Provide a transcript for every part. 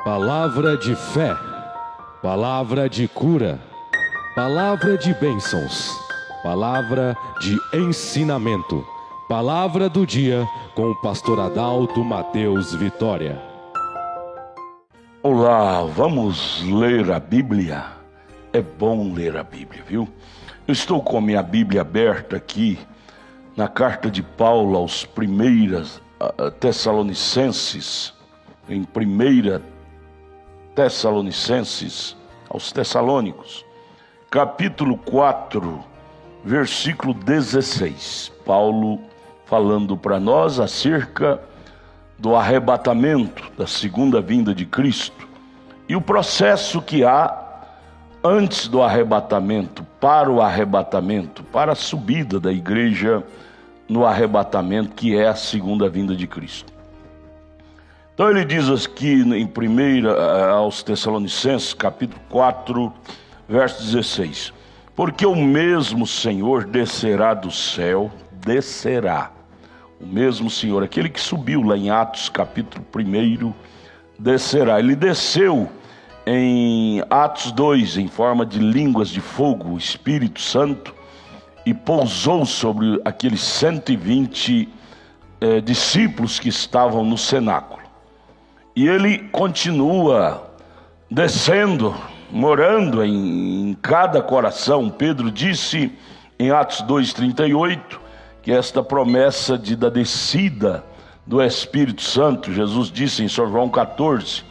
Palavra de fé, palavra de cura, palavra de bênçãos, palavra de ensinamento, palavra do dia com o pastor Adalto Mateus Vitória. Olá, vamos ler a Bíblia? É bom ler a Bíblia, viu? Eu estou com a minha Bíblia aberta aqui na carta de Paulo aos primeiros Tessalonicenses, em 1 Tessalonicenses, aos Tessalônicos, capítulo 4, versículo 16. Paulo falando para nós acerca do arrebatamento, da segunda vinda de Cristo, e o processo que há antes do arrebatamento, para a subida da igreja no arrebatamento, que é a segunda vinda de Cristo. Então ele diz aqui em 1 aos Tessalonicenses, capítulo 4, verso 16: porque o mesmo Senhor descerá do céu, o mesmo Senhor, aquele que subiu lá em Atos capítulo 1, descerá. Ele desceu em Atos 2 em forma de línguas de fogo, o Espírito Santo, e pousou sobre aqueles 120 discípulos que estavam no cenáculo. E ele continua descendo, morando em cada coração. Pedro disse em Atos 2,38 que esta promessa da descida do Espírito Santo, Jesus disse em São João 14,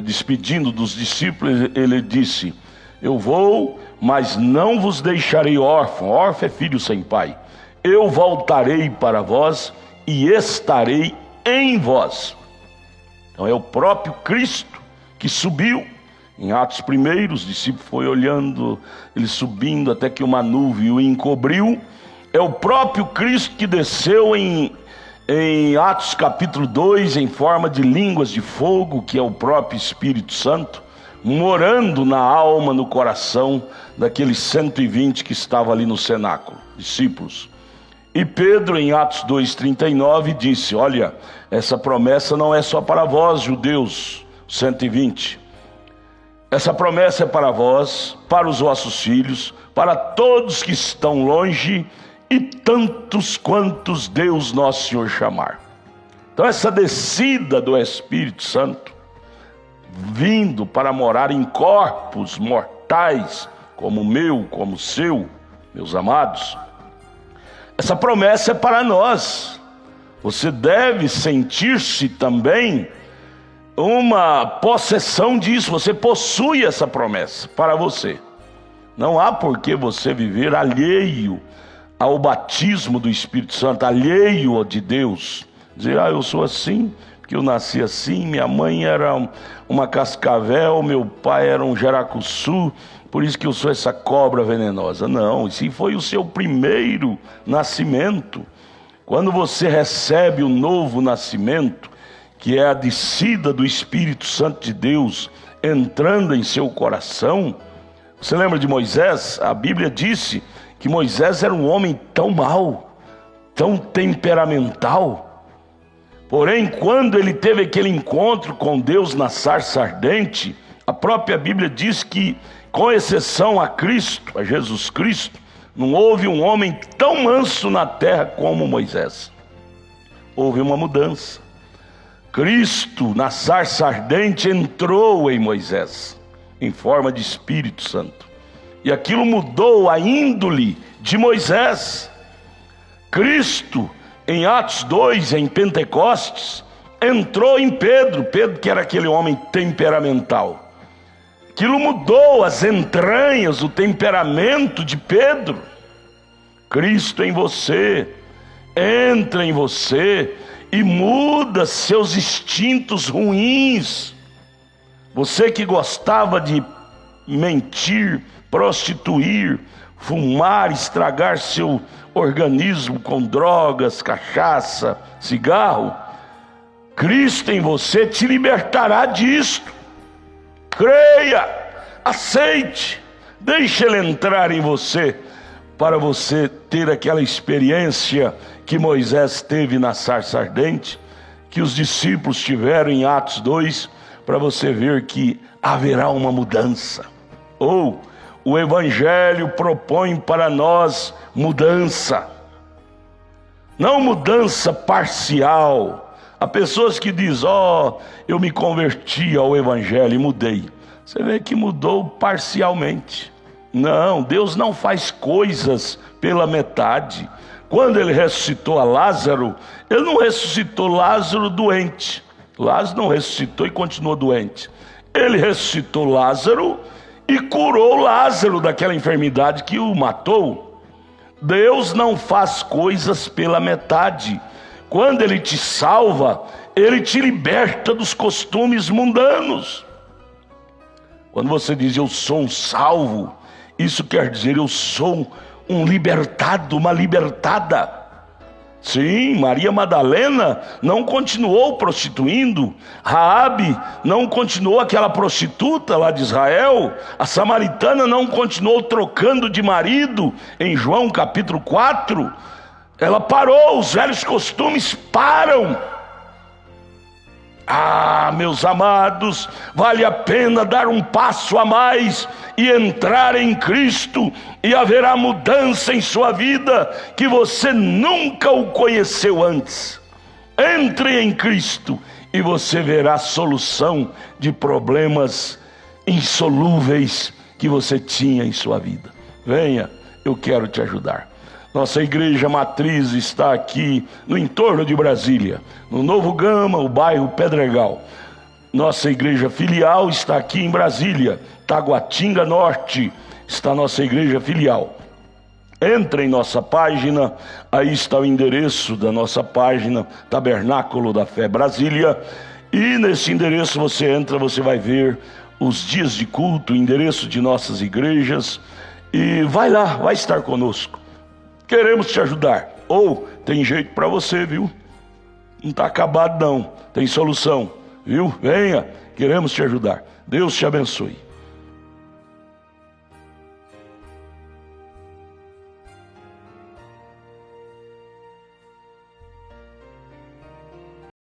despedindo dos discípulos, ele disse: eu vou, mas não vos deixarei órfão. Órfão é filho sem pai. Eu voltarei para vós e estarei em vós. Então é o próprio Cristo que subiu. Em Atos 1, os discípulos foram olhando, ele subindo até que uma nuvem o encobriu. É o próprio Cristo que desceu em Atos capítulo 2 em forma de línguas de fogo, que é o próprio Espírito Santo, morando na alma, no coração daqueles 120 que estavam ali no cenáculo, discípulos. E Pedro, em Atos 2,39, disse: olha, essa promessa não é só para vós, judeus, 120. Essa promessa é para vós, para os vossos filhos, para todos que estão longe e tantos quantos Deus nosso Senhor chamar. Então essa descida do Espírito Santo, vindo para morar em corpos mortais, como o meu, como o seu, meus amados, essa promessa é para nós. Você deve sentir-se também uma possessão disso. Você possui essa promessa para você. Não há por que você viver alheio ao batismo do Espírito Santo, alheio de Deus. Dizer: eu sou assim, porque eu nasci assim, minha mãe era uma cascavel, meu pai era um jaracuçu, por isso que eu sou essa cobra venenosa. Não, isso foi o seu primeiro nascimento. Quando você recebe o novo nascimento, que é a descida do Espírito Santo de Deus entrando em seu coração. Você lembra de Moisés? A Bíblia disse que Moisés era um homem tão mau, tão temperamental. Porém, quando ele teve aquele encontro com Deus na sarça ardente, a própria Bíblia diz que, com exceção a Cristo, a Jesus Cristo, não houve um homem tão manso na terra como Moisés. Houve uma mudança. Cristo, na sarça ardente, entrou em Moisés, em forma de Espírito Santo. E aquilo mudou a índole de Moisés. Cristo, em Atos 2, em Pentecostes, entrou em Pedro, que era aquele homem temperamental. Aquilo mudou as entranhas, o temperamento de Pedro. Cristo em você, entra em você e muda seus instintos ruins. Você que gostava de mentir, prostituir, fumar, estragar seu organismo com drogas, cachaça, cigarro, Cristo em você te libertará disto. Creia, aceite, deixe Ele entrar em você, para você ter aquela experiência que Moisés teve na sarça ardente, que os discípulos tiveram em Atos 2, para você ver que haverá uma mudança. Ou o Evangelho propõe para nós mudança, não mudança parcial. Há pessoas que dizem: eu me converti ao Evangelho e mudei. Você vê que mudou parcialmente. Não, Deus não faz coisas pela metade. Quando ele ressuscitou a Lázaro, ele não ressuscitou Lázaro doente. Lázaro não ressuscitou e continuou doente. Ele ressuscitou Lázaro e curou Lázaro daquela enfermidade que o matou. Deus não faz coisas pela metade. Quando ele te salva, ele te liberta dos costumes mundanos. Quando você diz: eu sou um salvo, isso quer dizer: eu sou um libertado, uma libertada. Sim, Maria Madalena não continuou prostituindo, Raabe não continuou aquela prostituta lá de Israel, a samaritana não continuou trocando de marido em João capítulo 4, ela parou, os velhos costumes param. Meus amados, vale a pena dar um passo a mais e entrar em Cristo, e haverá mudança em sua vida que você nunca o conheceu antes. Entre em Cristo e você verá solução de problemas insolúveis que você tinha em sua vida. Venha, eu quero te ajudar. Nossa igreja matriz está aqui no entorno de Brasília, no Novo Gama, o bairro Pedregal. Nossa igreja filial está aqui em Brasília, Taguatinga Norte, está a nossa igreja filial. Entre em nossa página, aí está o endereço da nossa página, Tabernáculo da Fé Brasília, e nesse endereço você entra, você vai ver os dias de culto, o endereço de nossas igrejas, e vai lá, vai estar conosco. Queremos te ajudar. Ou tem jeito para você, viu? Não está acabado não, tem solução, viu? Venha, queremos te ajudar. Deus te abençoe.